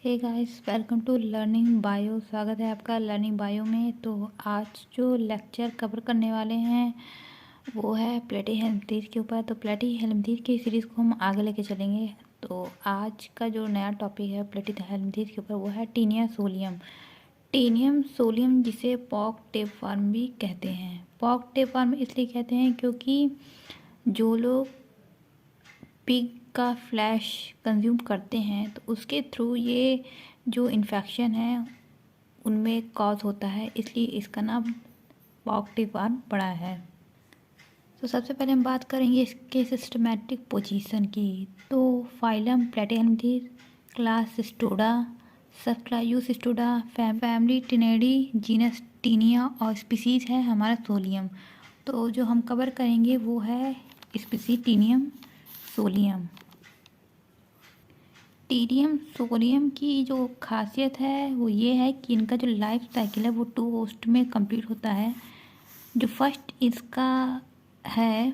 Hey guys, welcome to learning bio. स्वागत है आपका लर्निंग बायो में। तो आज जो लेक्चर कवर करने वाले हैं वो है प्लेटीहेल्मिंथेस के ऊपर। तो प्लेटीहेल्मिंथेस की सीरीज़ को हम आगे लेके चलेंगे। तो आज का जो नया टॉपिक है प्लेटीहेल्मिंथेस के ऊपर वो है टीनिया सोलियम। टीनियम सोलियम जिसे पॉक टेपवर्म भी कहते हैं। पॉक टेपवर्म इसलिए कहते हैं क्योंकि जो लोग पिग का फ्लैश कंज्यूम करते हैं तो उसके थ्रू ये जो इन्फेक्शन है उनमें कॉज होता है, इसलिए इसका नाम पॉक टेपवर्म पड़ा है। तो सबसे पहले हम बात करेंगे इसके सिस्टमैटिक पोजीशन की। तो फाइलम प्लेटीहेल्मिंथेस, क्लास सिस्टोडा, सब क्लास यूसिस्टोडा, फैमिली टिनेडी, जीनस टीनिया और स्पीसीज है हमारा सोलियम। तो जो हम कवर करेंगे वो है स्पीसीज टीनियम सोलियम। टीनियम सोलियम की जो खासियत है वो ये है कि इनका जो लाइफ साइकिल है वो 2 होस्ट में कंप्लीट होता है। जो फर्स्ट इसका है,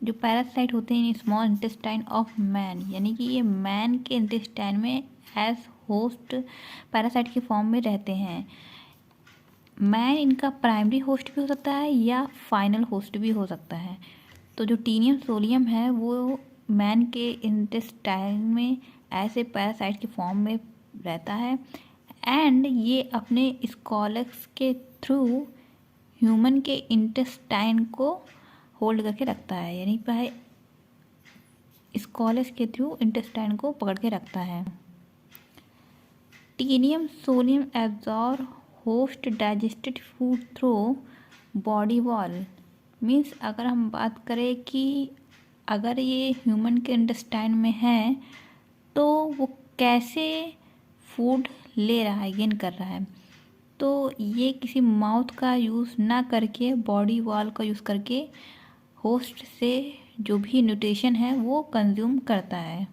जो पैरासाइट होते हैं in small intestine of man, यानी कि ये मैन के इंटेस्टाइन में एज होस्ट पैरासाइट के फॉर्म में रहते हैं। मैन इनका प्राइमरी होस्ट भी हो सकता है या फाइनल होस्ट भी हो सकता है। तो जो टीनियम सोलियम है वो मैन के इंटेस्टाइन में ऐसे पैरासाइट के फॉर्म में रहता है एंड ये अपने स्कॉलेक्स के थ्रू ह्यूमन के इंटेस्टाइन को होल्ड करके रखता है, यानी कि स्कॉलेक्स के थ्रू इंटेस्टाइन को पकड़ के रखता है। टीनियम सोलियम absorb host digested food through body wall. Means अगर हम बात करें कि अगर ये ह्यूमन के इंटेस्टाइन में है तो वो कैसे फूड ले रहा है, गेन कर रहा है। तो ये किसी माउथ का यूज़ ना करके बॉडी वॉल का यूज़ करके होस्ट से जो भी न्यूट्रिशन है वो कंज्यूम करता है।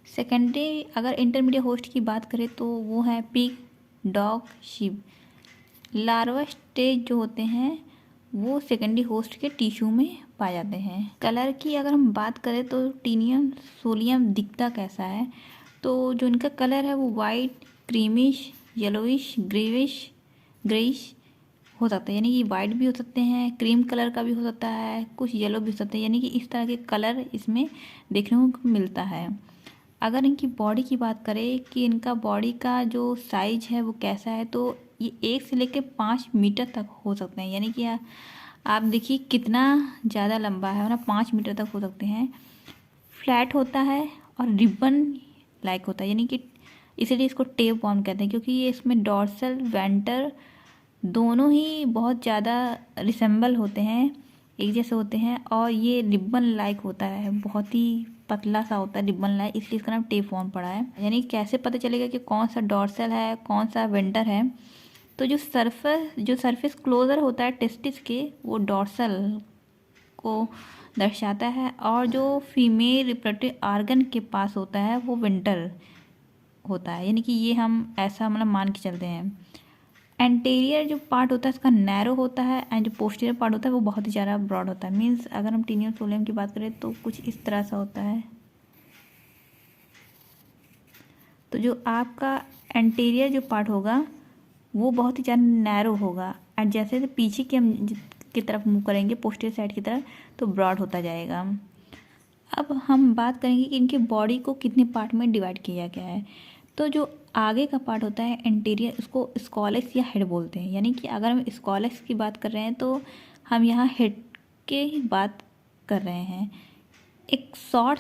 सेकेंडरी अगर इंटरमीडिएट होस्ट की बात करें तो वो है pig, dog, sheep. Larva stage जो होते हैं वो सेकेंडरी होस्ट के टिश्यू में पाए जाते हैं। कलर की अगर हम बात करें तो टीनियम सोलियम दिखता कैसा है, तो जो इनका कलर है वो वाइट, क्रीमिश, येलोइश, ग्रेइश हो सकता है, यानी कि वाइट भी हो सकते हैं, क्रीम कलर का भी हो सकता है, कुछ येलो भी हो सकते हैं, यानी कि इस तरह के कलर इसमें देखने को मिलता है। अगर इनकी बॉडी की बात करें कि इनका बॉडी का जो साइज है वो कैसा है, तो ये 1 से लेकर 5 मीटर तक हो सकते हैं, यानी कि आप देखिए कितना ज़्यादा लंबा है ना, 5 मीटर तक हो सकते हैं। फ्लैट होता है और रिबन लाइक होता है, यानी कि इसीलिए इसको टेप वर्म कहते हैं क्योंकि ये इसमें डॉर्सल वेंटर दोनों ही बहुत ज़्यादा रिसेंबल होते हैं, एक जैसे होते हैं, और ये रिबन लाइक होता है, बहुत ही पतला सा होता है रिबन लाइक, इसलिए इसका नाम टेप वर्म पड़ा है। यानी कैसे पता चलेगा कि कौन सा डॉर्सल है कौन सा वेंटर है, तो जो सरफेस क्लोजर होता है टेस्टिस के वो डॉर्सल को दर्शाता है, और जो फीमेल रिप्रोडक्टिव ऑर्गन के पास होता है वो वेंटर होता है, यानी कि ये हम ऐसा मतलब मान के चलते हैं। एंटीरियर जो पार्ट होता है इसका नैरो होता है एंड जो पोस्टीरियर पार्ट होता है वो बहुत ही ज़्यादा ब्रॉड होता है। मीन्स अगर हम टीनियम सोलियम की बात करें तो कुछ इस तरह सा होता है। तो जो आपका एंटीरियर जो पार्ट होगा वो बहुत ही ज़्यादा नैरो होगा एंड जैसे पीछे की तरफ मूव करेंगे पोस्टीरियर साइड की तरफ तो ब्रॉड होता जाएगा। अब हम बात करेंगे कि इनके बॉडी को कितने पार्ट में डिवाइड किया गया है। तो जो आगे का पार्ट होता है एंटीरियर, उसको स्कॉलेक्स या हेड बोलते हैं, यानी कि अगर हम स्कॉलेक्स की बात कर रहे हैं तो हम यहाँ हेड के बात कर रहे हैं। एक शॉर्ट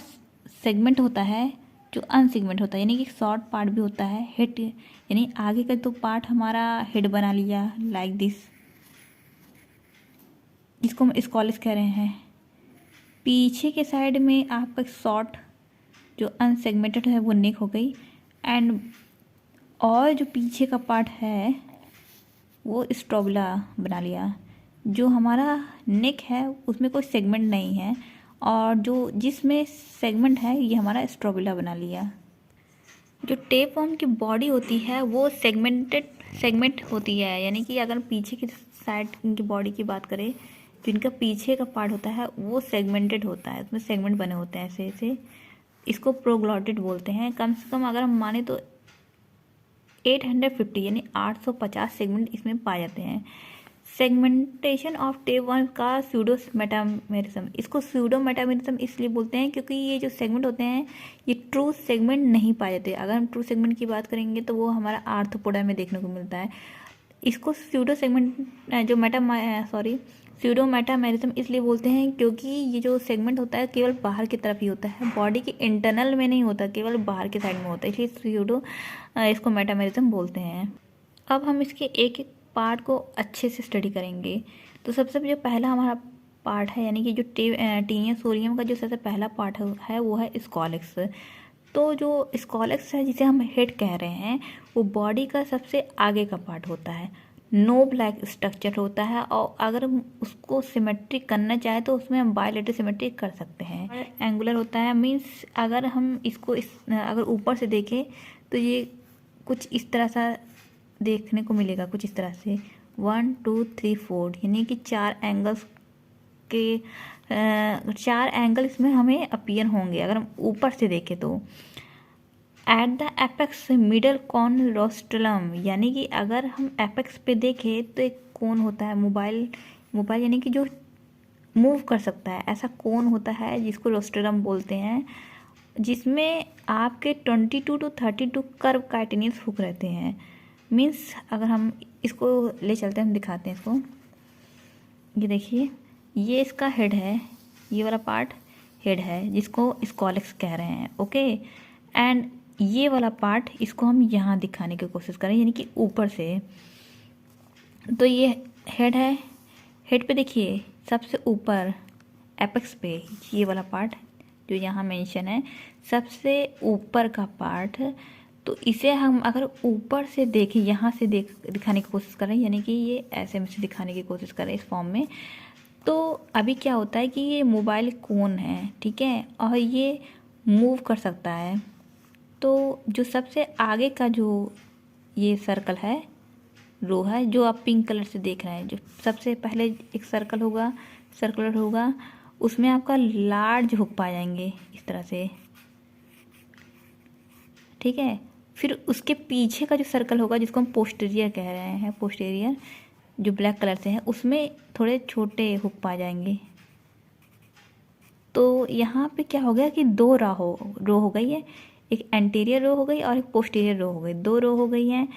सेगमेंट होता है जो अनसेगमेंट होता है, यानी कि शॉर्ट पार्ट भी होता है हेड, यानी आगे का तो पार्ट हमारा हेड बना लिया लाइक दिस, जिसको हम स्कॉलेक्स कह रहे हैं। पीछे के साइड में आपका शॉर्ट जो अनसेगमेंटेड है वो नेक हो गई एंड और जो पीछे का पार्ट है वो स्ट्रोबुला बना लिया। जो हमारा नेक है उसमें कोई सेगमेंट नहीं है और जो जिसमें सेगमेंट है ये हमारा स्ट्रोबुला बना लिया। जो टेपवर्म की बॉडी होती है वो सेगमेंट होती है, यानी कि अगर पीछे की साइड इनकी बॉडी की बात करें तो इनका पीछे का पार्ट होता है वो सेगमेंटेड होता है, उसमें सेगमेंट बने होते हैं ऐसे ऐसे, इसको प्रोग्लॉटिड बोलते हैं। कम से कम अगर हम माने तो 850 यानी 850 सेगमेंट इसमें पाए जाते हैं। सेगमेंटेशन ऑफ टाइप 1 का स्यूडो मेटामेरिज्म, इसको स्यूडो मेटामेरिज्म इसलिए बोलते हैं क्योंकि ये जो सेगमेंट होते हैं ये ट्रू सेगमेंट नहीं पाए जाते। अगर हम ट्रू सेगमेंट की बात करेंगे तो वो हमारा आर्थ्रोपोडा में देखने को मिलता है। इसको स्यूडो सेगमेंट जो स्यूडो मेटामेरिज्म इसलिए बोलते हैं क्योंकि ये जो सेगमेंट होता है केवल बाहर की तरफ ही होता है, बॉडी के इंटरनल में नहीं होता, केवल बाहर के साइड में होता है, इसलिए स्यूडो इसको मेटामेरिज्म बोलते हैं। अब हम इसके एक एक पार्ट को अच्छे से स्टडी करेंगे। तो सबसे जो पहला हमारा पार्ट है यानी कि जो टीनियम सोलियम का जो सबसे पहला पार्ट है वो है स्कॉलेक्स। तो जो स्कॉलेक्स है जिसे हम हेड कह रहे हैं वो बॉडी का सबसे आगे का पार्ट होता है, नोब लाइक स्ट्रक्चर होता है, और अगर हम उसको सिमेट्रिक करना चाहे तो उसमें हम बायलेटरल सिमेट्रिक कर सकते हैं। एंगुलर होता है, मीन्स अगर हम इसको अगर ऊपर से देखें तो ये कुछ इस तरह सा देखने को मिलेगा, कुछ इस तरह से 1 2 3 4 यानी कि 4 एंगल्स के 4 एंगल इसमें हमें अपीयर होंगे अगर हम ऊपर से देखें तो। एट द एपेक्स मिडल कॉन रोस्ट्रलम, यानी कि अगर हम एपेक्स पे देखें तो एक कोन होता है, मोबाइल यानी कि जो मूव कर सकता है, ऐसा कोन होता है जिसको रोस्ट्रलम बोलते हैं, जिसमें आपके 22 to 32 कर्व काइटिनियस हुक रहते हैं। मीन्स अगर हम इसको ले चलते हैं, हम दिखाते हैं इसको। ये देखिए, ये इसका हेड है, ये वाला पार्ट हेड है जिसको स्कॉलेक्स कह रहे हैं, ओके। एंड ये वाला पार्ट इसको हम यहाँ दिखाने की कोशिश करें यानी कि ऊपर से। तो ये हेड है, हेड पे देखिए सबसे ऊपर एपेक्स पे ये वाला पार्ट जो यहाँ मेंशन है, सबसे ऊपर का पार्ट। तो इसे हम अगर ऊपर से देखें, यहाँ से दिखाने की कोशिश करें यानी कि ये ऐसे में से दिखाने की कोशिश करें इस फॉर्म में, तो अभी क्या होता है कि ये मोबाइल कोन है, ठीक है, और ये मूव कर सकता है। तो जो सबसे आगे का जो ये सर्कल है, रो है, जो आप पिंक कलर से देख रहे हैं, जो सबसे पहले एक सर्कुलर होगा, उसमें आपका लार्ज हुक पाए जाएंगे इस तरह से, ठीक है। फिर उसके पीछे का जो सर्कल होगा जिसको हम पोस्टीरियर कह रहे हैं, पोस्टीरियर जो ब्लैक कलर से है, उसमें थोड़े छोटे हुक पाए जाएंगे। तो यहाँ पे क्या हो गया कि 2 रो हो गई है, एक एंटीरियर रो हो गई और एक पोस्टीरियर रो हो गई, 2 रो हो गई हैं।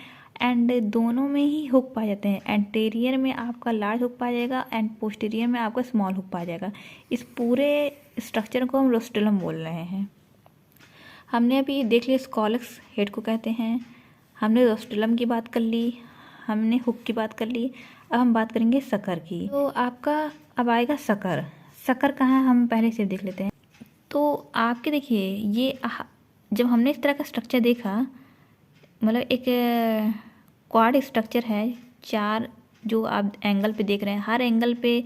एंड दोनों में ही हुक पाए जाते हैं, एंटीरियर में आपका लार्ज हुक पाया जाएगा एंड पोस्टीरियर में आपका स्मॉल हुक पाया जाएगा। इस पूरे स्ट्रक्चर को हम रोस्ट्रलम बोल रहे हैं। हमने अभी देख लिया स्कॉलेक्स हेड को कहते हैं, हमने रोस्ट्रलम की बात कर ली, हमने हुक की बात कर ली, अब हम बात करेंगे सकर की। तो आपका अब आएगा सकर कहाँ है, हम पहले से देख लेते हैं। तो आपके देखिए ये जब हमने इस तरह का स्ट्रक्चर देखा, मतलब एक क्वाड स्ट्रक्चर है, 4 जो आप एंगल पे देख रहे हैं, हर एंगल पे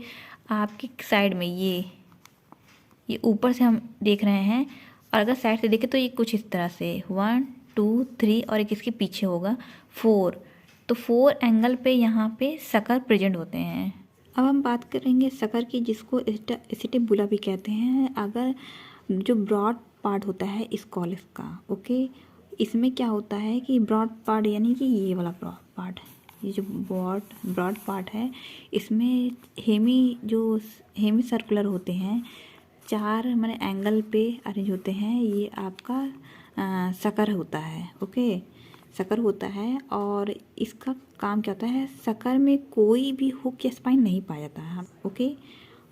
आपकी साइड में ये ऊपर से हम देख रहे हैं, और अगर साइड से देखें तो ये कुछ इस तरह से 1 2 3 और एक इसके पीछे होगा 4। तो 4 एंगल पे यहाँ पे सकर प्रेजेंट होते हैं। अब हम बात करेंगे सकर की, जिसको एसिटिबुला भी कहते हैं। अगर जो ब्रॉड पार्ट होता है स्कॉलेक्स का, ओके, इसमें क्या होता है कि ब्रॉड पार्ट यानी कि ये वाला ब्रॉड पार्ट, ये जो ब्रॉड पार्ट है, इसमें हेमी सर्कुलर होते हैं, 4 मैंने एंगल पे अरेंज होते हैं, ये आपका सकर होता है, ओके, सकर होता है। और इसका काम क्या होता है, सकर में कोई भी हुक या स्पाइन नहीं पाया जाता है, ओके।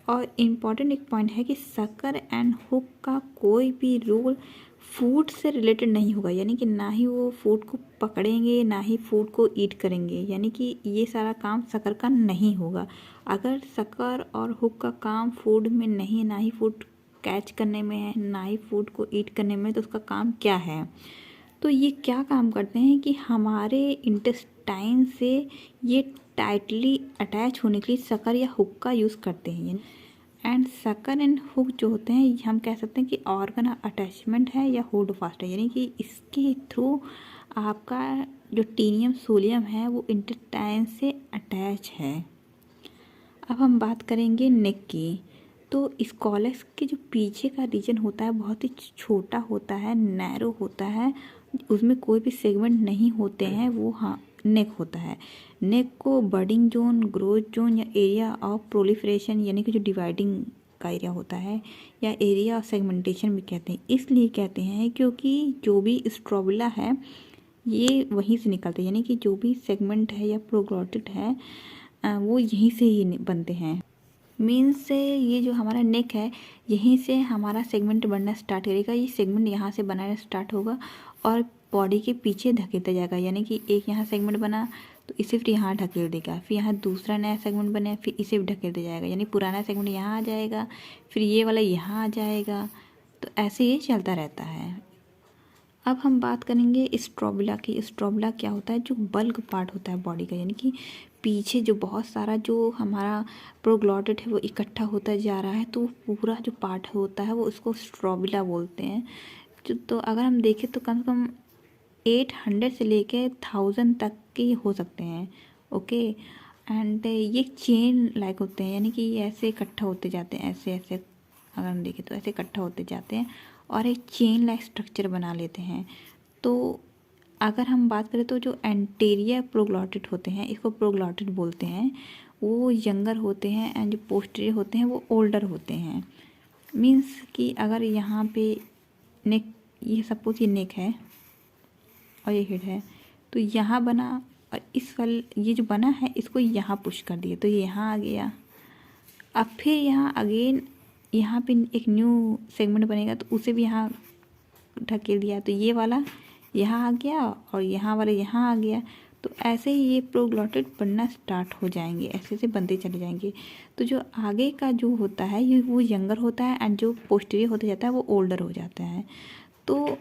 और इम्पॉर्टेंट एक पॉइंट है कि सकर एंड हुक का कोई भी रोल फूड से रिलेटेड नहीं होगा, यानी कि ना ही वो फूड को पकड़ेंगे ना ही फूड को ईट करेंगे, यानी कि ये सारा काम सकर का नहीं होगा। अगर सकर और हुक का काम फूड में नहीं, ना ही फूड कैच करने में है, ना ही फूड को ईट करने में, तो उसका काम क्या है? तो ये क्या काम करते हैं कि हमारे इंटेस्टाइन से ये टाइटली अटैच होने के लिए सकर या हुक का यूज़ करते हैं। एंड सकर एंड हुक जो होते हैं, हम कह सकते हैं कि ऑर्गन अटैचमेंट है या होल्ड फास्ट है, यानी कि इसके थ्रू आपका जो टीनियम सोलियम है वो इंटेस्टाइन से अटैच है। अब हम बात करेंगे नेक की। तो स्कॉलेक्स के जो पीछे का रीजन होता है बहुत ही छोटा होता है, नैरो होता है, उसमें कोई भी सेगमेंट नहीं होते हैं वो हाँ नेक होता है। नेक को बर्डिंग जोन, ग्रोथ जोन या एरिया ऑफ प्रोलिफरेशन यानी कि जो डिवाइडिंग का एरिया होता है या एरिया ऑफ सेगमेंटेशन भी कहते हैं। इसलिए कहते हैं क्योंकि जो भी स्ट्रोबिला है ये वहीं से निकलते हैं, यानी कि जो भी सेगमेंट है या प्रोग्लॉटिड है वो यहीं से ही बनते हैं। मीन्स से ये जो हमारा नेक है यहीं से हमारा सेगमेंट बनना स्टार्ट करेगा। ये सेगमेंट यहाँ से बनाना स्टार्ट होगा और बॉडी के पीछे धकेलता जाएगा, यानी कि एक यहाँ सेगमेंट बना तो इसे फिर यहाँ ढकेल देगा, फिर यहाँ दूसरा नया सेगमेंट बना फिर इसे भी ढकेलते जाएगा, यानी पुराना सेगमेंट यहाँ आ जाएगा, फिर ये वाला यहाँ आ जाएगा, तो ऐसे ये चलता रहता है। अब हम बात करेंगे स्ट्रोबिला की। स्ट्रोबिला क्या होता है? जो बल्क पार्ट होता है बॉडी का, यानी कि पीछे जो बहुत सारा जो हमारा प्रोग्लॉटिड है वो इकट्ठा होता जा रहा है, तो पूरा जो पार्ट होता है वो उसको स्ट्रोबिला बोलते हैं। तो अगर हम देखें तो कम से कम 800 से लेके 1000 तक के हो सकते हैं। ओके, एंड ये चेन लाइक होते हैं, यानी कि ये ऐसे इकट्ठा होते जाते हैं, ऐसे ऐसे अगर हम देखें तो ऐसे इकट्ठा होते जाते हैं और एक चेन लाइक स्ट्रक्चर बना लेते हैं। तो अगर हम बात करें तो जो एंटीरियर प्रोग्लॉटिड होते हैं, इसको प्रोग्लॉटिड बोलते हैं, वो यंगर होते हैं एंड जो पोस्टीरियर होते हैं वो ओल्डर होते हैं। मीन्स कि अगर यहाँ पे नेक, ये सपोज ये नेक है और ये हेड है, तो यहाँ बना और इस वाल ये जो बना है इसको यहाँ पुश कर दिया तो ये यहाँ आ गया। अब फिर यहाँ अगेन यहाँ पे एक न्यू सेगमेंट बनेगा तो उसे भी यहाँ ढकेल दिया तो ये वाला यहाँ आ गया और यहाँ वाला यहाँ आ गया। तो ऐसे ही ये प्रोग्लॉटिड बनना स्टार्ट हो जाएंगे, ऐसे से बनते चले जाएंगे। तो जो आगे का जो होता है ये वो यंगर होता है एंड जो पोस्टीरियर होता जाता है वो ओल्डर हो जाता है। तो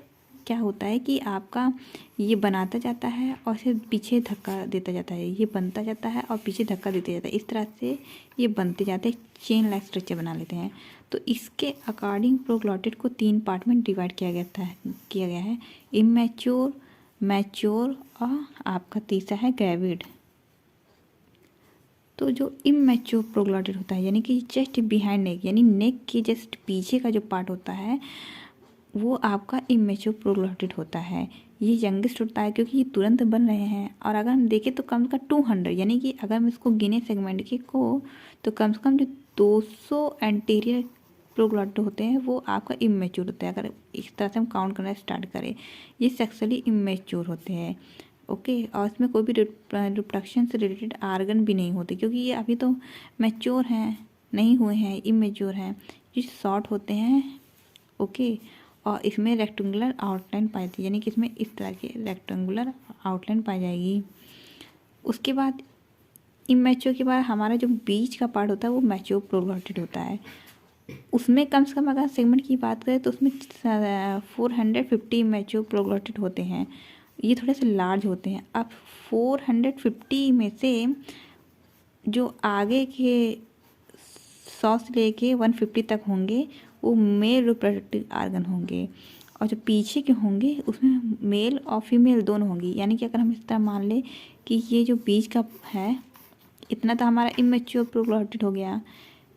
क्या होता है कि आपका ये बनाता जाता है और फिर पीछे धक्का देता जाता है, ये बनता जाता है और पीछे धक्का देते जाता है, इस तरह से ये बनते जाते हैं, चेन लाइक स्ट्रक्चर बना लेते हैं। तो इसके अकॉर्डिंग प्रोग्लॉटिड को 3 पार्ट में डिवाइड किया गया है, इमैच्योर, मैच्योर और आपका तीसरा है ग्रेविड। तो जो इमैच्योर प्रोग्लॉटिड होता है यानी कि जस्ट बिहाइंड नेक, यानी नेक के जस्ट पीछे का जो पार्ट होता है वो आपका इमैच्योर प्रोग्लॉटिड होता है। ये यंगेस्ट होता है क्योंकि ये तुरंत बन रहे हैं। और अगर हम देखें तो कम से कम 200, यानी कि अगर हम इसको गिने सेगमेंट के को तो कम से कम जो 200 एंटीरियर प्रोग्लॉटिड होते हैं वो आपका इमैच्योर होता है। अगर इस तरह से हम काउंट करना स्टार्ट करें, ये सेक्सुअली इमैच्योर होते हैं। ओके, और इसमें कोई भी रिप्रोडक्शन से रिलेटेड आर्गन भी नहीं होते क्योंकि ये अभी तो मैच्योर हैं, नहीं हुए हैं, इमैच्योर हैं, ये शॉर्ट होते हैं। ओके, और इसमें रेक्टेंगुलर आउटलाइन पाई जाती है, यानी कि इसमें इस तरह की रेक्टेंगुलर आउटलाइन पाई जाएगी। उसके बाद इमैच्योर के बाद हमारा जो बीच का पार्ट होता है वो मैच्योर प्रोग्लॉटिड होता है। उसमें कम से कम अगर सेगमेंट की बात करें तो उसमें 450 मैच्योर प्रोग्लॉटिड होते हैं, ये थोड़े से लार्ज होते हैं। अब 450 में से जो आगे के 100 से लेके 150 तक होंगे वो मेल रिप्रोडक्टिव आर्गन होंगे और जो पीछे के होंगे उसमें मेल और फीमेल दोनों होंगी। यानी कि अगर हम इस तरह मान लें कि ये जो बीच का है इतना तो हमारा इमैच्योर प्रोग्लॉटिड हो गया,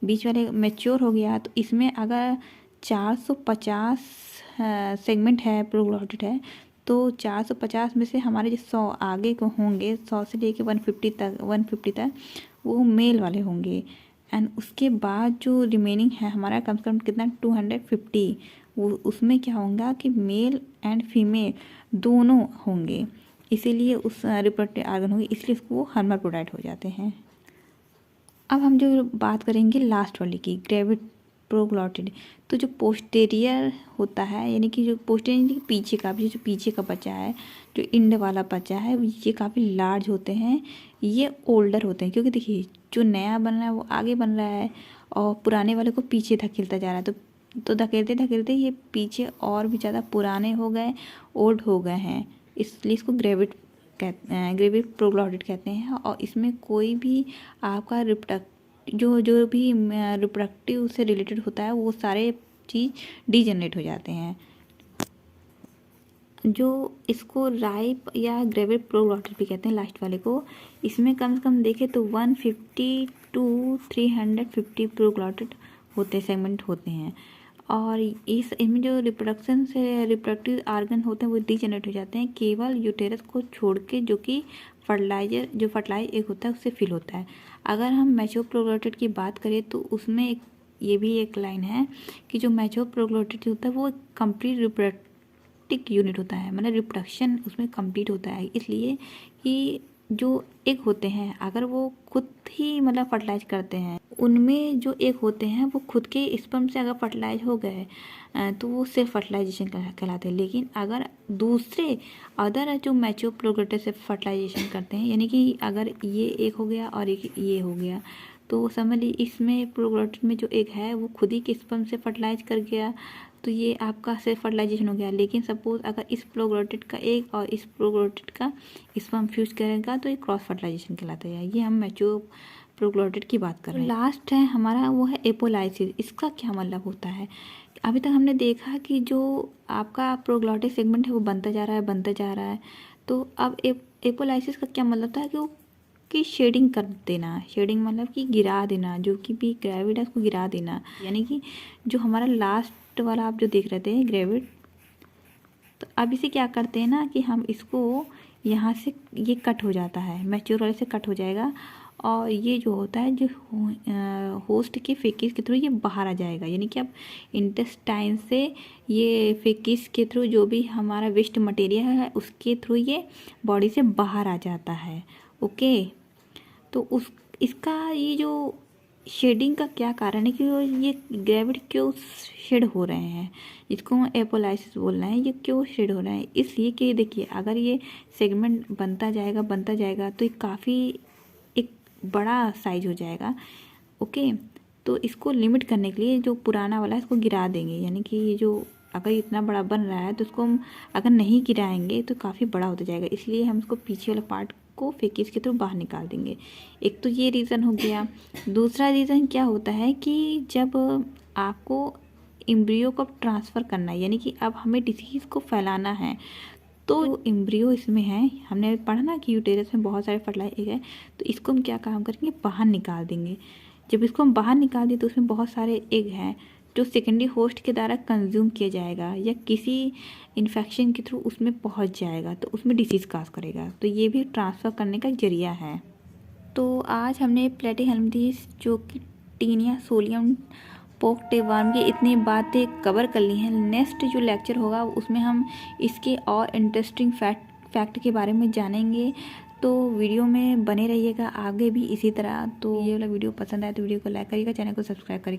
बीच वाले मैच्योर हो गया। तो इसमें अगर 450 सेगमेंट है प्रोग्लॉटिड है तो 450 में से हमारे जो 100 आगे को होंगे, 100 से लेके 150 तक वो मेल वाले होंगे। एंड उसके बाद जो रिमेनिंग है हमारा कम से कम कितना 250, वो उसमें क्या होगा कि मेल एंड फीमेल दोनों होंगे, इसीलिए उस रिप्रोडक्टिव आर्गन होंगे, इसलिए उसको वो हर्माफ्रोडाइट हो जाते हैं। अब हम जो बात करेंगे लास्ट वाली की, ग्रेविड प्रोग्लॉटिड। तो जो पोस्टेरियर होता है यानी कि जो पोस्टेरियर पीछे का, जो पीछे का बच्चा है, जो इंड वाला बच्चा है, ये काफ़ी लार्ज होते हैं, ये ओल्डर होते हैं क्योंकि देखिए जो नया बन रहा है वो आगे बन रहा है और पुराने वाले को पीछे धकेलता जा रहा है। तो धकेलते धकेलते ये पीछे और भी ज़्यादा पुराने हो गए, ओल्ड हो गए हैं, इसलिए इसको ग्रेविड प्रोग्लॉटिड कहते हैं। और इसमें कोई भी आपका जो भी रिप्रोडक्टिव से रिलेटेड होता है वो सारे चीज़ डीजनरेट हो जाते हैं। जो इसको राइप या ग्रेविड प्रोग्लॉटिड भी कहते हैं लास्ट वाले को, इसमें कम से कम देखें तो 150 to 350 प्रोग्लॉटिड होते सेगमेंट होते हैं। और इनमें जो रिप्रोडक्शन से रिप्रोडक्टिव आर्गन होते हैं वो डीजेनरेट हो जाते हैं, केवल यूटेरस को छोड़ के, जो कि फर्टिलाइज एग होता है उससे फिल होता है। अगर हम मैच्योर प्रोग्लोटेड की बात करें तो उसमें ये भी एक लाइन है कि जो मैच्योर प्रोग्लोटेड होता है वो कंप्लीट रिप्रोडक्टिव यूनिट होता है, मतलब रिप्रोडक्शन उसमें कंप्लीट होता है, इसलिए कि जो एग होते हैं अगर वो खुद ही मतलब फर्टिलाइज करते हैं, उनमें जो एग होते हैं वो खुद के स्पर्म से अगर फर्टिलाइज हो गए तो वो सेल्फ फर्टिलाइजेशन कहलाते हैं। लेकिन अगर दूसरे अदर जो मैच्योर प्रोग्लोटेड से फर्टिलाइजेशन करते हैं, यानी कि अगर ये एक हो गया और एक ये हो गया, तो समझ ली इसमें प्रोग्लोटेड में जो एग है वो खुद ही के स्पर्म से फर्टिलाइज कर गया, तो ये आपका सेल्फ फर्टिलाइजेशन हो गया। लेकिन सपोज अगर इस प्रोग्लोटेड का एग और इस प्रोग्लोटेड का स्पर्म फ्यूज करेगा तो ये क्रॉस फर्टिलाइजेशन कहलाता है। ये हम मैच्योर प्रोग्लोटेड की बात कर रहे हैं। लास्ट है हमारा वो है एपोलाइसिस। इसका क्या मतलब होता है? अभी तक हमने देखा कि जो आपका प्रोग्लोटिक सेगमेंट है वो बनता जा रहा है। तो अब एपोलाइसिस का क्या मतलब था कि वो कि शेडिंग कर देना। शेडिंग मतलब कि गिरा देना, जो कि भी ग्रेविड है उसको गिरा देना। यानी कि जो हमारा लास्ट वाला आप जो देख रहे थे ग्रेविड, तो अब इसे क्या करते हैं ना कि हम इसको यहाँ से ये कट हो जाता है, मैच्योर वाले से कट हो जाएगा, और ये जो होता है जो होस्ट के फेकिस के थ्रू ये बाहर आ जाएगा। यानी कि अब इंटेस्टाइन से ये फेकिस के थ्रू जो भी हमारा वेस्ट मटेरियल है उसके थ्रू ये बॉडी से बाहर आ जाता है। ओके, तो इसका ये जो शेडिंग का क्या कारण है कि ये ग्रेविड क्यों शेड हो रहे हैं, इसको हम एपोलाइसिस बोल रहे हैं, ये क्यों शेड हो रहे हैं? इसलिए कि देखिए अगर ये सेगमेंट बनता जाएगा तो ये काफ़ी एक बड़ा साइज हो जाएगा। ओके, तो इसको लिमिट करने के लिए जो पुराना वाला है इसको गिरा देंगे। यानी कि ये जो अगर इतना बड़ा बन रहा है तो इसको हम अगर नहीं गिराएंगे तो काफ़ी बड़ा होता जाएगा, इसलिए हम इसको पीछे वाला पार्ट को फेकिस के थ्रू बाहर निकाल देंगे। एक तो ये रीज़न हो गया। दूसरा रीज़न क्या होता है कि जब आपको एम्ब्रियो को ट्रांसफ़र करना है, यानी कि अब हमें डिसीज़ को फैलाना है, तो जो एम्ब्रियो इसमें है, हमने पढ़ा ना कि यूटेरस में बहुत सारे फर्टिलाइज है, तो इसको हम क्या काम करेंगे, बाहर निकाल देंगे। जब इसको हम बाहर निकाल दें तो उसमें बहुत सारे एग हैं जो सेकेंडरी होस्ट के द्वारा कंज्यूम किया जाएगा या किसी इन्फेक्शन के थ्रू उसमें पहुंच जाएगा, तो उसमें डिसीज़ काज करेगा। तो ये भी ट्रांसफ़र करने का जरिया है। तो आज हमने प्लेटिहेल्मिंथेस जो कि टीनिया सोलियम पोक टेवर्म की इतनी बातें कवर कर ली हैं। नेक्स्ट जो लेक्चर होगा उसमें हम इसके और इंटरेस्टिंग फैक्ट के बारे में जानेंगे। तो वीडियो में बने रहिएगा आगे भी इसी तरह। तो ये वाला वीडियो पसंद आए तो वीडियो को लाइक करिएगा, चैनल को सब्सक्राइब करिएगा।